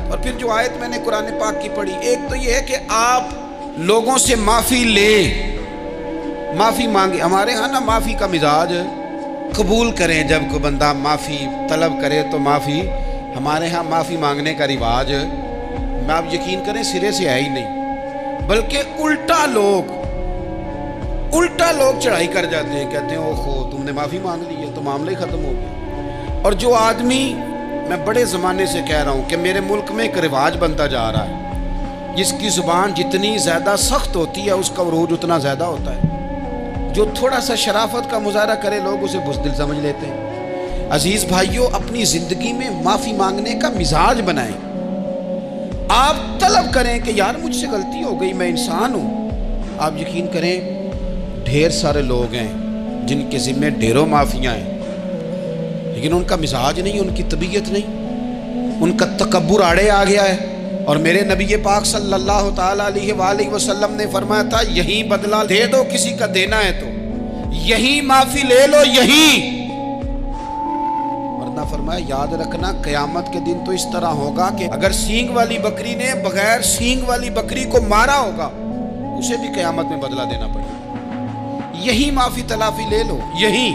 اور پھر جو آیت میں نے قرآن پاک کی پڑھی، ایک تو یہ ہے کہ آپ لوگوں سے معافی لیں، معافی مانگیں. ہمارے ہاں نا معافی کا مزاج قبول کریں، جب کوئی بندہ معافی طلب کرے تو معافی. ہمارے ہاں معافی مانگنے کا رواج میں آپ یقین کریں سرے سے ہے ہی نہیں، بلکہ الٹا لوگ چڑھائی کر جاتے ہیں، کہتے ہیں اوہو تم نے معافی مانگ لی ہے تو معاملہ ہی ختم ہو گیا. اور جو آدمی، میں بڑے زمانے سے کہہ رہا ہوں کہ میرے ملک میں ایک رواج بنتا جا رہا ہے، جس کی زبان جتنی زیادہ سخت ہوتی ہے اس کا عروج اتنا زیادہ ہوتا ہے. جو تھوڑا سا شرافت کا مظاہرہ کرے لوگ اسے بزدل سمجھ لیتے ہیں. عزیز بھائیوں، اپنی زندگی میں معافی مانگنے کا مزاج بنائیں. آپ طلب کریں کہ یار مجھ سے غلطی ہو گئی، میں انسان ہوں. آپ یقین کریں ڈھیر سارے لوگ ہیں جن کے ذمہ ڈھیروں معافیاں ہیں، لیکن ان کا مزاج نہیں، ان کی طبیعت نہیں، ان کا تکبر آڑے آ گیا ہے. اور میرے نبی پاک صلی اللہ تعالیٰ علیہ وآلہ وسلم نے فرمایا تھا یہی بدلہ دے دو کسی کا دینا ہے تو، یہی معافی لے لو یہی. ورنہ فرمایا یاد رکھنا قیامت کے دن تو اس طرح ہوگا کہ اگر سینگ والی بکری نے بغیر سینگ والی بکری کو مارا ہوگا اسے بھی قیامت میں بدلہ دینا پڑے. یہی معافی تلافی لے لو یہی.